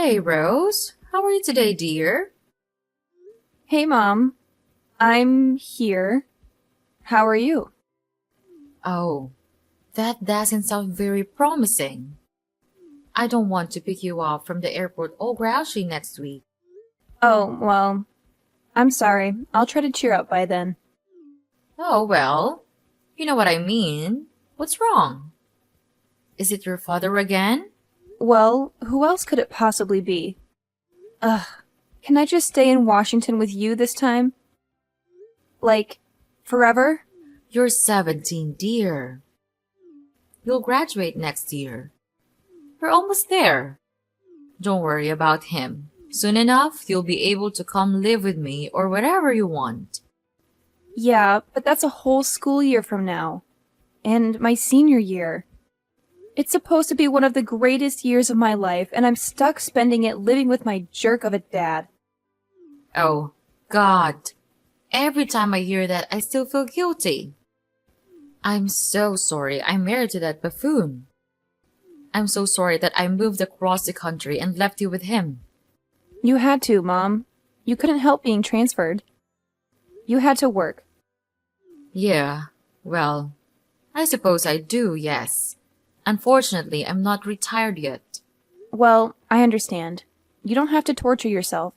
Hey, Rose. How are you today, dear? Hey, Mom. I'm here. How are you? Oh, that doesn't sound very promising. I don't want to pick you up from the airport all grouchy next week. Oh, well, I'm sorry. I'll try to cheer up by then. Oh, well, you know what I mean. What's wrong? Is it your father again? Well, who else could it possibly be? Ugh. Can I just stay in Washington with you this time? Like, forever? You're 17, dear. You'll graduate next year. We're almost there. Don't worry about him. Soon enough, you'll be able to come live with me or wherever you want. Yeah, but that's a whole school year from now. And my senior year. It's supposed to be one of the greatest years of my life, and I'm stuck spending it living with my jerk of a dad. Oh, God. Every time I hear that, I still feel guilty. I'm so sorry I married to that buffoon. I'm so sorry that I moved across the country and left you with him. You had to, Mom. You couldn't help being transferred. You had to work. Yeah, well, I suppose I do, yes. Unfortunately, I'm not retired yet. Well, I understand. You don't have to torture yourself.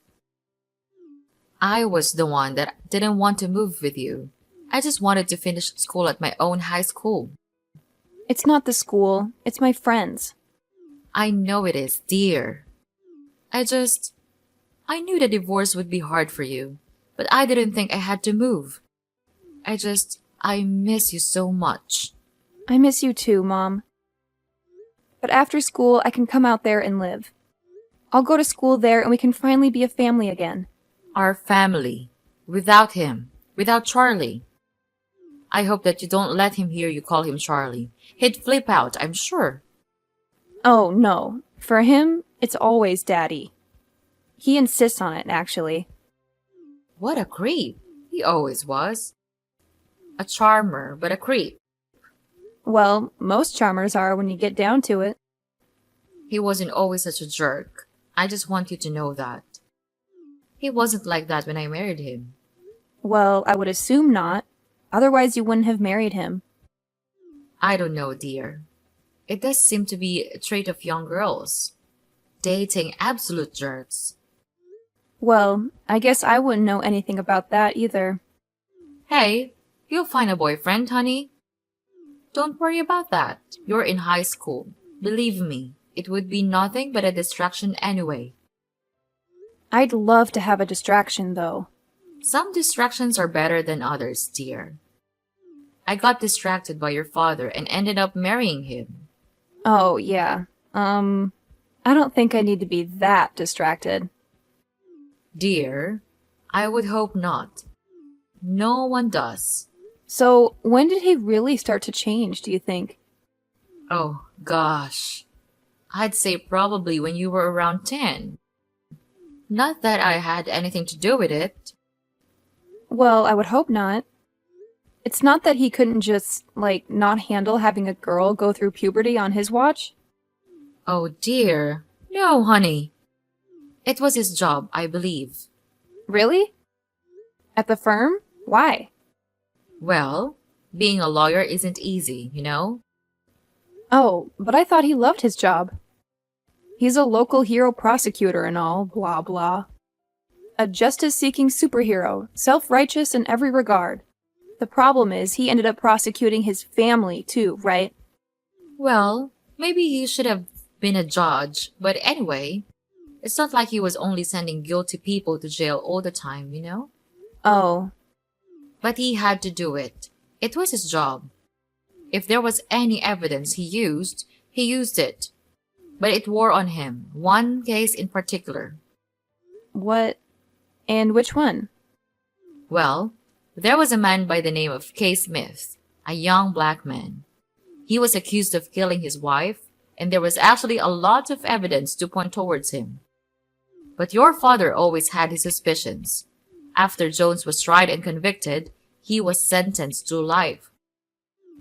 I was the one that didn't want to move with you. I just wanted to finish school at my own high school. It's not the school, it's my friends. I know it is, dear. I knew the divorce would be hard for you, but I didn't think I had to move. I miss you so much. I miss you too, Mom. But after school, I can come out there and live. I'll go to school there and we can finally be a family again. Our family. Without him. Without Charlie. I hope that you don't let him hear you call him Charlie. He'd flip out, I'm sure. Oh, no. For him, it's always Daddy. He insists on it, actually. What a creep. He always was. A charmer, but a creep. Well, most charmers are when you get down to it. He wasn't always such a jerk. I just want you to know that. He wasn't like that when I married him. Well, I would assume not. Otherwise, you wouldn't have married him. I don't know, dear. It does seem to be a trait of young girls. Dating absolute jerks. Well, I guess I wouldn't know anything about that either. Hey, you'll find a boyfriend, honey. Don't worry about that. You're in high school. Believe me, it would be nothing but a distraction anyway. I'd love to have a distraction, though. Some distractions are better than others, dear. I got distracted by your father and ended up marrying him. Oh, yeah. I don't think I need to be that distracted. Dear, I would hope not. No one does. So, when did he really start to change, do you think? Oh, gosh. I'd say probably when you were around 10. Not that I had anything to do with it. Well, I would hope not. It's not that he couldn't just, not handle having a girl go through puberty on his watch? Oh, dear. No, honey. It was his job, I believe. Really? At the firm? Why? Well, being a lawyer isn't easy, you know? Oh, but I thought he loved his job. He's a local hero prosecutor and all, blah blah. A justice-seeking superhero, self-righteous in every regard. The problem is he ended up prosecuting his family too, right? Well, maybe he should have been a judge, but anyway, it's not like he was only sending guilty people to jail all the time, you know? Oh, But he had to do it. It was his job. If there was any evidence he used it. But it wore on him, one case in particular. what? And which one? Well, there was a man by the name of K. Smith, a young black man. He was accused of killing his wife, and there was actually a lot of evidence to point towards him. But your father always had his suspicions. After Jones was tried and convicted, he was sentenced to life.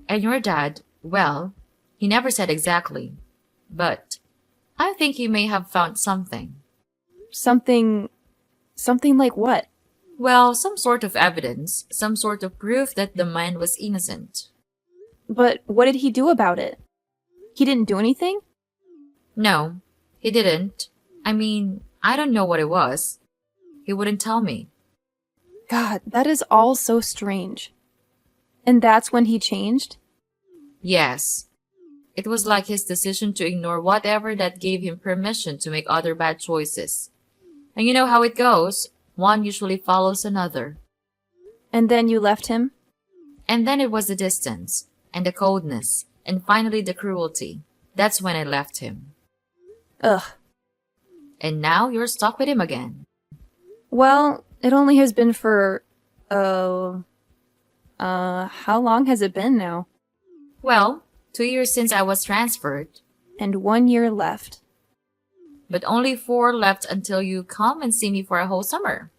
And your dad, he never said exactly, but I think he may have found something. Something like what? Well, some sort of evidence, some sort of proof that the man was innocent. But what did he do about it? He didn't do anything? No, he didn't. I mean, I don't know what it was. He wouldn't tell me. God, that is all so strange. And that's when he changed? Yes. It was like his decision to ignore whatever that gave him permission to make other bad choices. And you know how it goes. One usually follows another. And then you left him? And then it was the distance, and the coldness, and finally the cruelty. That's when I left him. Ugh. And now you're stuck with him again. Well, it only has been for, how long has it been now? Well, 2 years since I was transferred, And 1 year left. but only 4 left until you come and see me for a whole summer.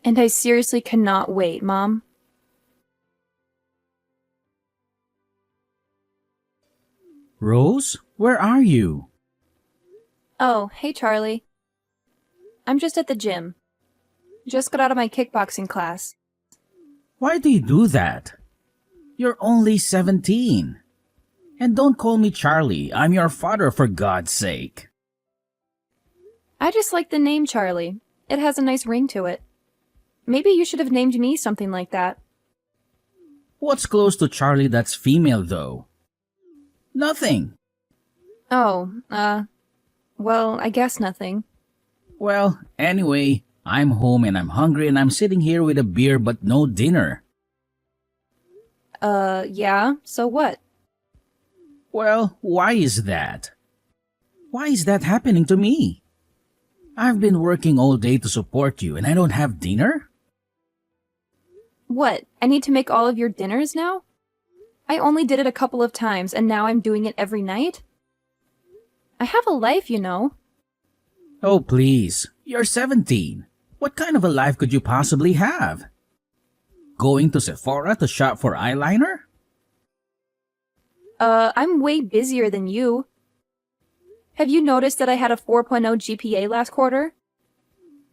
And I seriously cannot wait, Mom. Rose, where are you? Oh, hey Charlie. I'm just at the gym. Just got out of my kickboxing class. Why do you do that? You're only 17. And don't call me Charlie. I'm your father, for God's sake. I just like the name Charlie. It has a nice ring to it. Maybe you should have named me something like that. What's close to Charlie that's female, though? Nothing. Oh, well, I guess nothing. Well, anyway, I'm home and I'm hungry and I'm sitting here with a beer but no dinner. Yeah, so what? Well, why is that? Why is that happening to me? I've been working all day to support you and I don't have dinner? What, I need to make all of your dinners now? I only did it a couple of times and now I'm doing it every night? I have a life, you know. Oh, please. You're 17. What kind of a life could you possibly have? Going to Sephora to shop for eyeliner? I'm way busier than you. Have you noticed that I had a 4.0 GPA last quarter?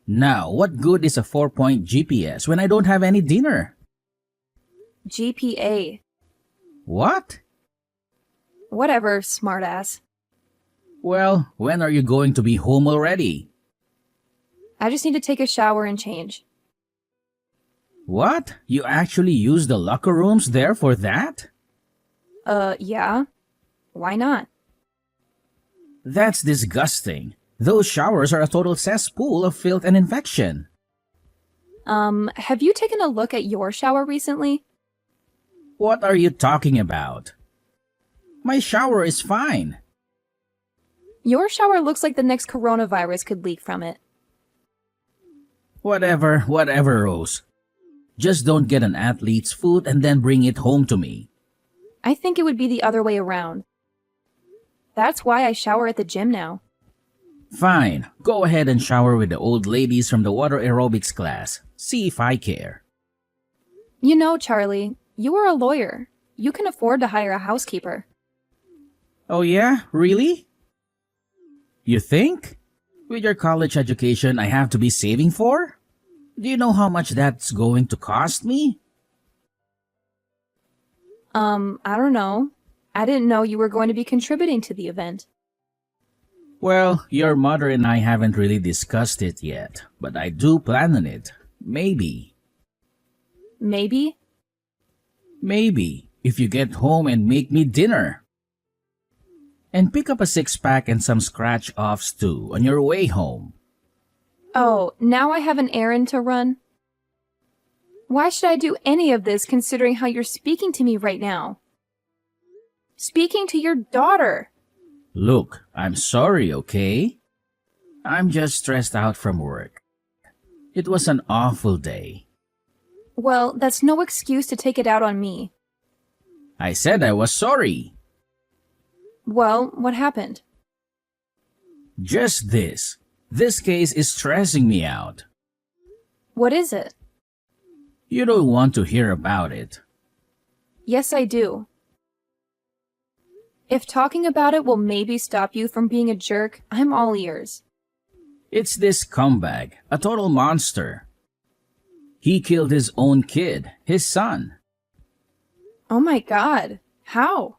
Now, what good is a 4-point GPS when I don't have any dinner? GPA. What? Whatever, smartass. Well, when are you going to be home already? I just need to take a shower and change. What? You actually use the locker rooms there for that? Yeah. Why not? That's disgusting. Those showers are a total cesspool of filth and infection. Have you taken a look at your shower recently? What are you talking about? My shower is fine. Your shower looks like the next coronavirus could leak from it. Whatever, Rose. Just don't get an athlete's foot and then bring it home to me. I think it would be the other way around. That's why I shower at the gym now. Fine, go ahead and shower with the old ladies from the water aerobics class. See if I care. You know, Charlie, you are a lawyer. You can afford to hire a housekeeper. Oh yeah? Really? You think? With your college education I have to be saving for? Do you know how much that's going to cost me? I don't know. I didn't know you were going to be contributing to the event. Well, your mother and I haven't really discussed it yet, but I do plan on it. Maybe. Maybe? Maybe, if you get home and make me dinner. And pick up a 6-pack and some scratch-offs too on your way home. Oh, now I have an errand to run? Why should I do any of this considering how you're speaking to me right now? Speaking to your daughter! Look, I'm sorry, okay? I'm just stressed out from work. It was an awful day. Well, that's no excuse to take it out on me. I said I was sorry. Well, what happened? Just this. This case is stressing me out. What is it? You don't want to hear about it. Yes, I do. If talking about it will maybe stop you from being a jerk, I'm all ears. It's this scumbag, a total monster. He killed his own kid, his son. Oh my god. How?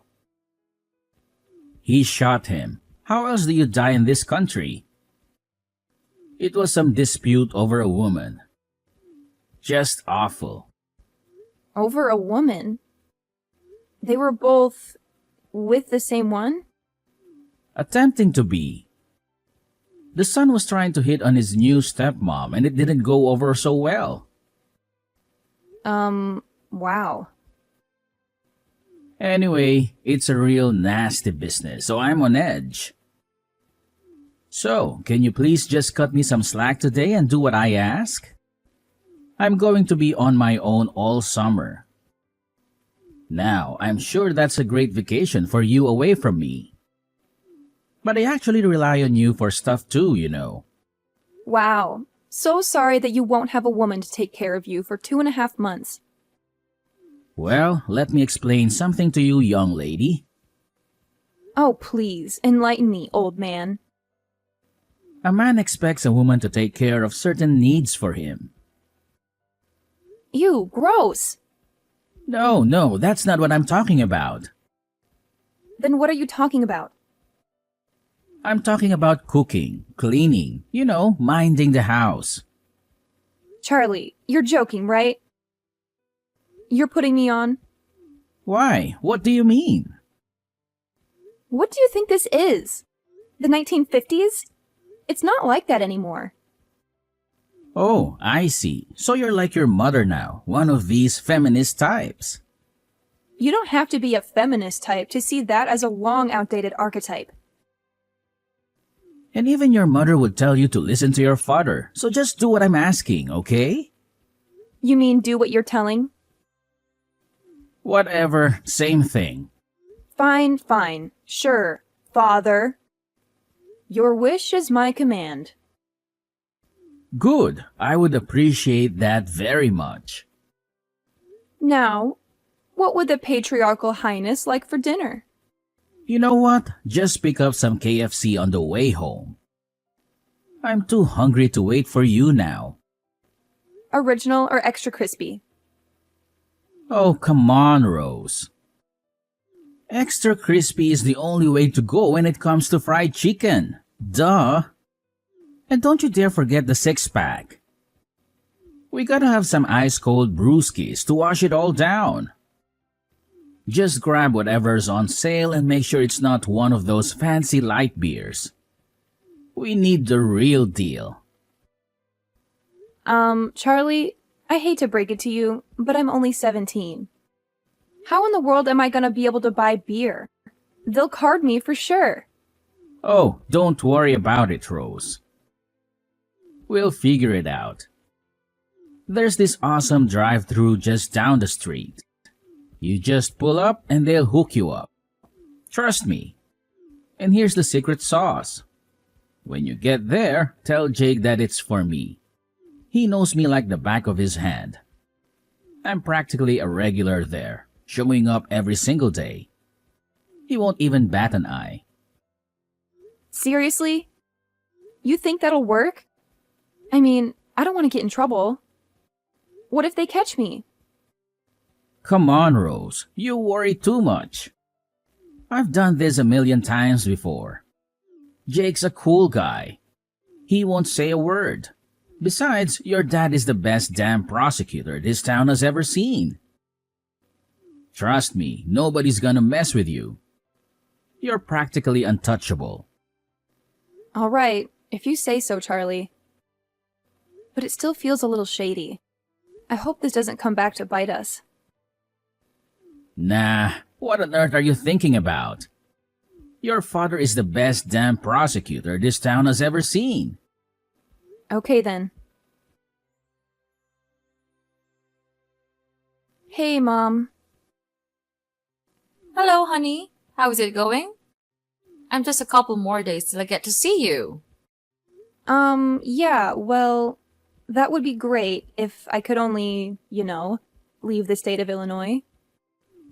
He shot him. How else do you die in this country? It was some dispute over a woman. Just awful. Over a woman? They were both with the same one? Attempting to be. The son was trying to hit on his new stepmom and it didn't go over so well. Wow. Anyway, it's a real nasty business, so I'm on edge. So, can you please just cut me some slack today and do what I ask? I'm going to be on my own all summer. Now, I'm sure that's a great vacation for you away from me. But I actually rely on you for stuff too, you know. Wow. So sorry that you won't have a woman to take care of you for 2.5 months. Well, let me explain something to you, young lady. Oh, please, enlighten me, old man. A man expects a woman to take care of certain needs for him. Ew, gross. No, that's not what I'm talking about. Then what are you talking about? I'm talking about cooking, cleaning, minding the house. Charlie, you're joking, right? You're putting me on? Why? What do you mean? What do you think this is? The 1950s? It's not like that anymore. Oh, I see. So you're like your mother now, one of these feminist types. You don't have to be a feminist type to see that as a long outdated archetype. And even your mother would tell you to listen to your father, so just do what I'm asking, okay? You mean do what you're telling? Whatever, same thing. Fine. Sure, father. Your wish is my command. Good, I would appreciate that very much. Now, what would the patriarchal highness like for dinner? You know what? Just pick up some KFC on the way home. I'm too hungry to wait for you now. Original or extra crispy? Oh, come on, Rose. Extra crispy is the only way to go when it comes to fried chicken. Duh. And don't you dare forget the six-pack. We gotta have some ice-cold brewskis to wash it all down. Just grab whatever's on sale and make sure it's not one of those fancy light beers. We need the real deal. Charlie, I hate to break it to you, but I'm only 17. How in the world am I gonna be able to buy beer? They'll card me for sure. Oh, don't worry about it, Rose. We'll figure it out. There's this awesome drive-thru just down the street. You just pull up and they'll hook you up. Trust me. And here's the secret sauce. When you get there, tell Jake that it's for me. He knows me like the back of his hand. I'm practically a regular there, showing up every single day. He won't even bat an eye. Seriously? You think that'll work? I mean, I don't want to get in trouble. What if they catch me? Come on, Rose. You worry too much. I've done this a million times before. Jake's a cool guy. He won't say a word. Besides, your dad is the best damn prosecutor this town has ever seen. Trust me, nobody's gonna mess with you. You're practically untouchable. All right, if you say so, Charlie. But it still feels a little shady. I hope this doesn't come back to bite us. Nah, what on earth are you thinking about? Your father is the best damn prosecutor this town has ever seen. Okay then. Hey, Mom. Hello, honey. How is it going? I'm just a couple more days till I get to see you. Yeah, well, that would be great if I could only, leave the state of Illinois.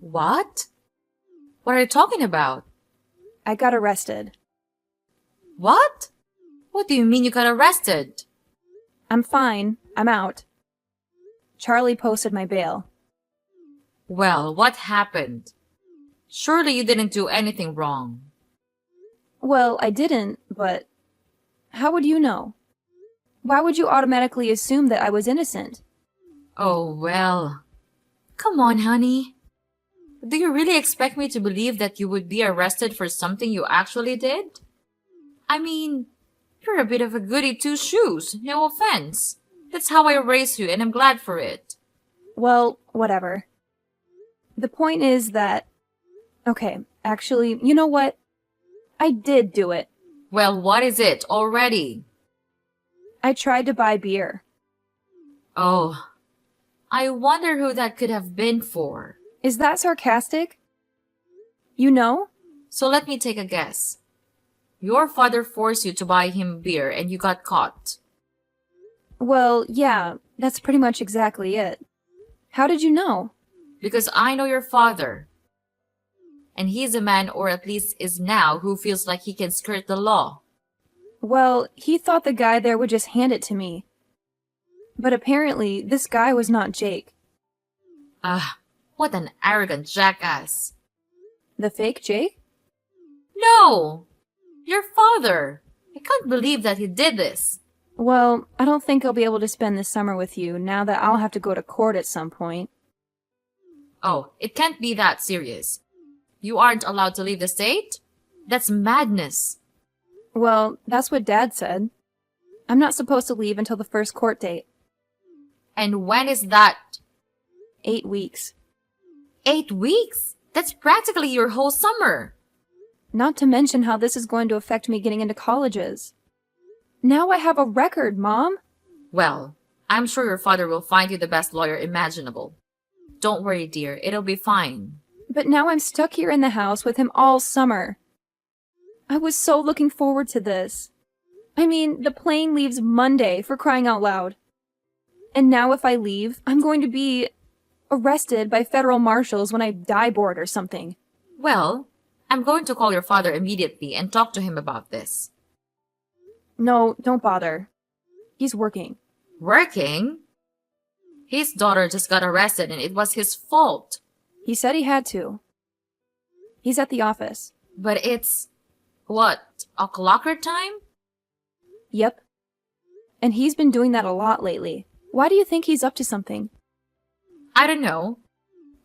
What? What are you talking about? I got arrested. What? What What do you mean you got arrested? I'm fine. I'm out. Charlie posted my bail. Well, what happened? Surely you didn't do anything wrong. Well, I didn't, but how would you know? Why would you automatically assume that I was innocent? Oh, well. Come on, honey. Do you really expect me to believe that you would be arrested for something you actually did? I mean, you're a bit of a goody two-shoes, no offense. That's how I raised you, and I'm glad for it. Well, whatever. The point is that... Okay, actually, you know what? I did do it. Well, what is it already? I tried to buy beer. Oh, I wonder who that could have been for. Is that sarcastic? You know? So let me take a guess. Your father forced you to buy him beer and you got caught. Well, yeah, that's pretty much exactly it. How did you know? Because I know your father. And he's a man, or at least is now, who feels like he can skirt the law. Well, he thought the guy there would just hand it to me. But apparently, this guy was not Jake. Ah, what an arrogant jackass. The fake Jake? No! Your father! I can't believe that he did this. Well, I don't think I'll be able to spend this summer with you now that I'll have to go to court at some point. Oh, it can't be that serious. You aren't allowed to leave the state? That's madness. Well, that's what Dad said. I'm not supposed to leave until the first court date. And when is that? 8 weeks. 8 weeks? That's practically your whole summer. Not to mention how this is going to affect me getting into colleges. Now I have a record, Mom. Well, I'm sure your father will find you the best lawyer imaginable. Don't worry, dear. It'll be fine. But now I'm stuck here in the house with him all summer. I was so looking forward to this. I mean, the plane leaves Monday, for crying out loud. And now if I leave, I'm going to be arrested by federal marshals when I die bored or something. Well, I'm going to call your father immediately and talk to him about this. No, don't bother. He's working. Working? His daughter just got arrested and it was his fault. He said he had to. He's at the office. But it's... what? A clocker time? Yep. And he's been doing that a lot lately. Why do you think he's up to something? I don't know.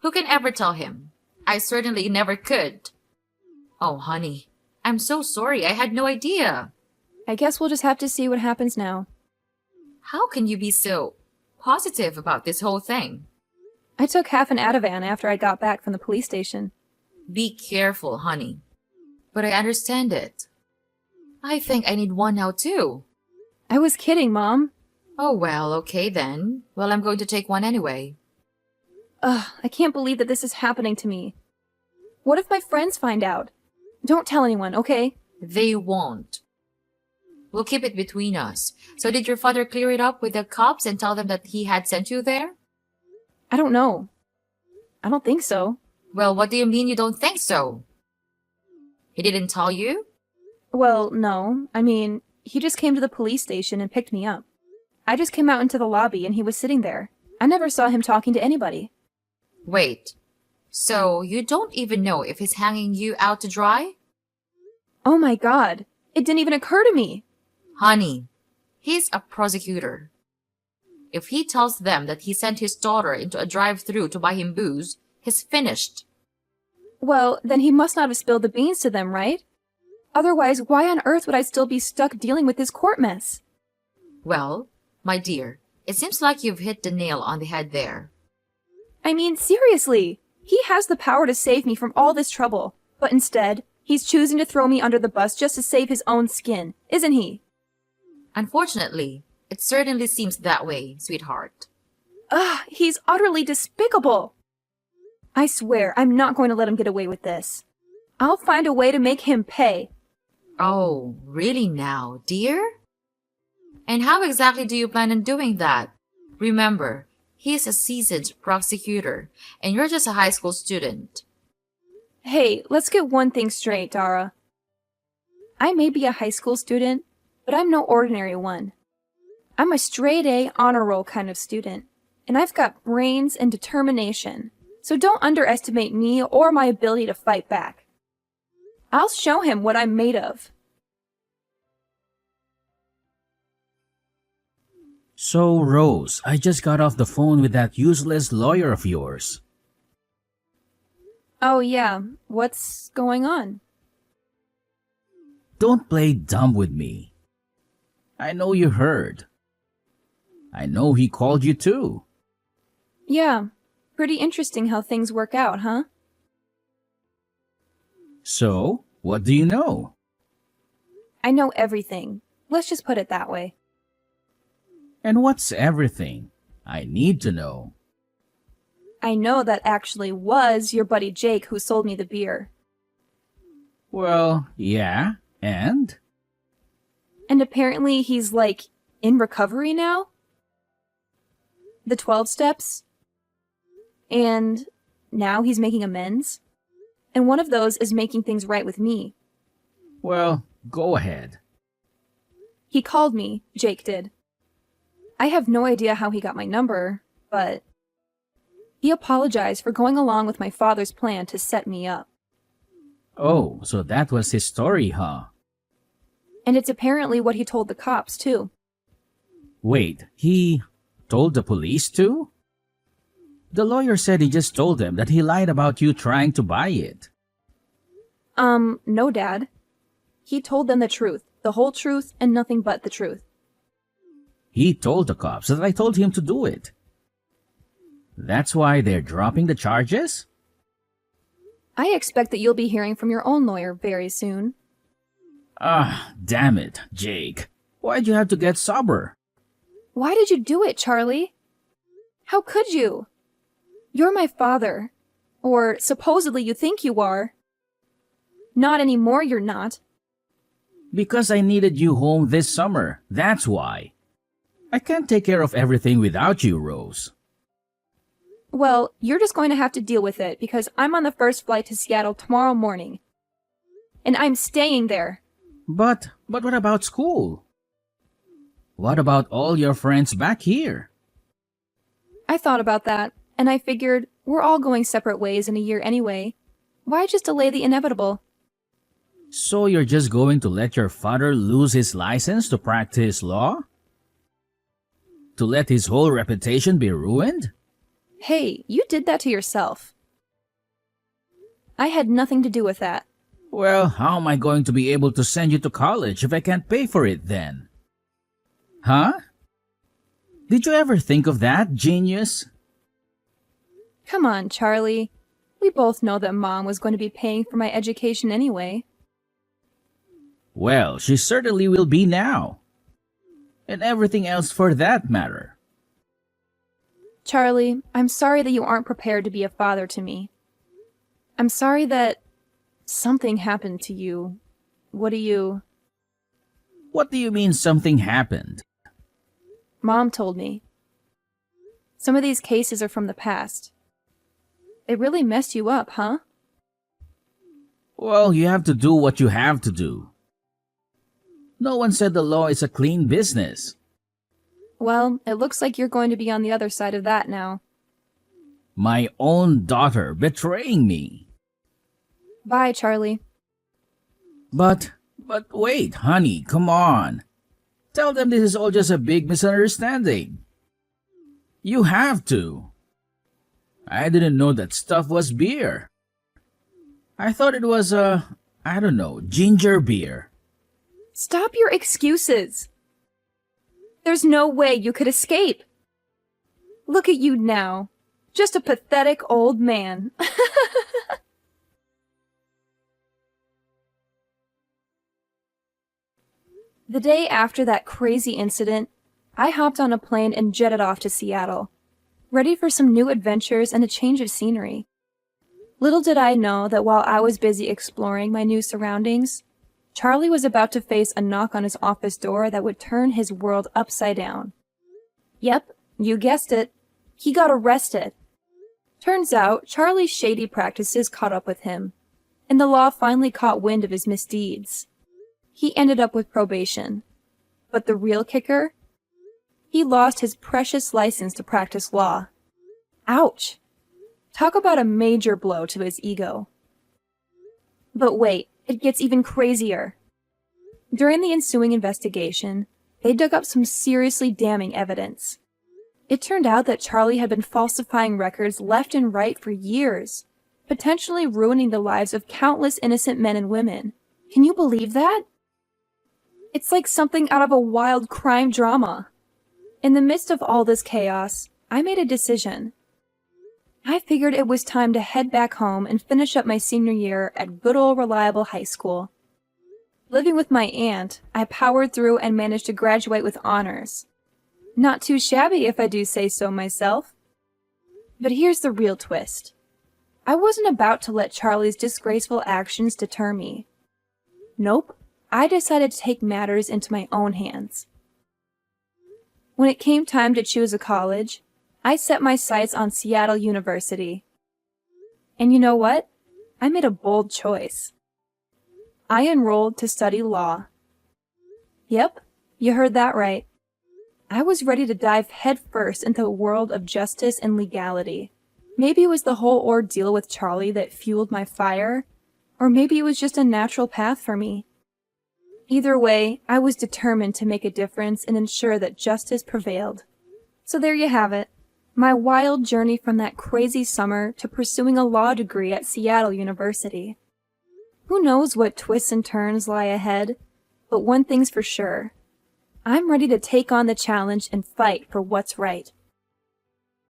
Who can ever tell him? I certainly never could. Oh, honey. I'm so sorry. I had no idea. I guess we'll just have to see what happens now. How can you be so positive about this whole thing? I took half an Ativan after I got back from the police station. Be careful, honey. But I understand it. I think I need one now, too. I was kidding, Mom. Oh, well, okay then. Well, I'm going to take one anyway. Ugh, I can't believe that this is happening to me. What if my friends find out? Don't tell anyone, okay? They won't. We'll keep it between us. So did your father clear it up with the cops and tell them that he had sent you there? I don't know. I don't think so. Well, what do you mean you don't think so? He didn't tell you? Well, no. I mean, he just came to the police station and picked me up. I just came out into the lobby and he was sitting there. I never saw him talking to anybody. Wait. So you don't even know if he's hanging you out to dry? Oh my god. It didn't even occur to me. Honey, he's a prosecutor. If he tells them that he sent his daughter into a drive-thru to buy him booze, he's finished. Well, then he must not have spilled the beans to them, right? Otherwise, why on earth would I still be stuck dealing with this court mess? Well, my dear, it seems like you've hit the nail on the head there. I mean, seriously. He has the power to save me from all this trouble. But instead, he's choosing to throw me under the bus just to save his own skin, isn't he? Unfortunately, it certainly seems that way, sweetheart. Ugh, he's utterly despicable. I swear, I'm not going to let him get away with this. I'll find a way to make him pay. Oh, really now, dear? And how exactly do you plan on doing that? Remember, he's a seasoned prosecutor, and you're just a high school student. Hey, let's get one thing straight, Dara. I may be a high school student, but but I'm no ordinary one. I'm a straight A honor roll kind of student, and I've got brains and determination, so don't underestimate me or my ability to fight back. I'll show him what I'm made of. So, Rose, I just got off the phone with that useless lawyer of yours. Oh yeah, what's going on? Don't play dumb with me. I know you heard. I know he called you too. Yeah, pretty interesting how things work out, huh? So, what do you know? I know everything. Let's just put it that way. And what's everything? I need to know. I know that actually was your buddy Jake who sold me the beer. Well, yeah, and? And apparently he's like in recovery now? The 12 steps? And now he's making amends? And one of those is making things right with me. Well, go ahead. He called me, Jake did. I have no idea how he got my number, but he apologized for going along with my father's plan to set me up. Oh, so that was his story, huh? And it's apparently what he told the cops, too. Wait, he told the police too? The lawyer said he just told them that he lied about you trying to buy it. No, Dad. He told them the truth, the whole truth, and nothing but the truth. He told the cops that I told him to do it. That's why they're dropping the charges? I expect that you'll be hearing from your own lawyer very soon. Ah, damn it, Jake. Why'd you have to get sober? Why did you do it, Charlie? How could you? You're my father. Or supposedly you think you are. Not anymore, you're not. Because I needed you home this summer, that's why. I can't take care of everything without you, Rose. Well, you're just going to have to deal with it because I'm on the first flight to Seattle tomorrow morning. And I'm staying there. But what about school? What about all your friends back here? I thought about that, and I figured we're all going separate ways in a year anyway. Why just delay the inevitable? So you're just going to let your father lose his license to practice law? To let his whole reputation be ruined? Hey, you did that to yourself. I had nothing to do with that. Well, how am I going to be able to send you to college if I can't pay for it then? Huh? Did you ever think of that, genius? Come on, Charlie. We both know that Mom was going to be paying for my education anyway. Well, she certainly will be now. And everything else for that matter. Charlie, I'm sorry that you aren't prepared to be a father to me. I'm sorry that something happened to you. What do you... What do you mean something happened? Mom told me. Some of these cases are from the past. It really messed you up, huh? Well, you have to do what you have to do. No one said the law is a clean business. Well, it looks like you're going to be on the other side of that now. My own daughter betraying me. Bye, Charlie. But wait, honey, come on. Tell them this is all just a big misunderstanding. You have to. I didn't know that stuff was beer. I thought it was I don't know, ginger beer. Stop your excuses. There's no way you could escape. Look at you now. Just a pathetic old man. The day after that crazy incident, I hopped on a plane and jetted off to Seattle, ready for some new adventures and a change of scenery. Little did I know that while I was busy exploring my new surroundings, Charlie was about to face a knock on his office door that would turn his world upside down. Yep, you guessed it. He got arrested. Turns out, Charlie's shady practices caught up with him, and the law finally caught wind of his misdeeds. He ended up with probation. But the real kicker? He lost his precious license to practice law. Ouch! Talk about a major blow to his ego. But wait, it gets even crazier. During the ensuing investigation, they dug up some seriously damning evidence. It turned out that Charlie had been falsifying records left and right for years, potentially ruining the lives of countless innocent men and women. Can you believe that? It's like something out of a wild crime drama. In the midst of all this chaos, I made a decision. I figured it was time to head back home and finish up my senior year at good old reliable high school. Living with my aunt, I powered through and managed to graduate with honors. Not too shabby if I do say so myself. But here's the real twist. I wasn't about to let Charlie's disgraceful actions deter me. Nope, I decided to take matters into my own hands. When it came time to choose a college, I set my sights on Seattle University. And you know what? I made a bold choice. I enrolled to study law. Yep, you heard that right. I was ready to dive headfirst into the world of justice and legality. Maybe it was the whole ordeal with Charlie that fueled my fire, or maybe it was just a natural path for me. Either way, I was determined to make a difference and ensure that justice prevailed. So there you have it. My wild journey from that crazy summer to pursuing a law degree at Seattle University. Who knows what twists and turns lie ahead, but one thing's for sure. I'm ready to take on the challenge and fight for what's right.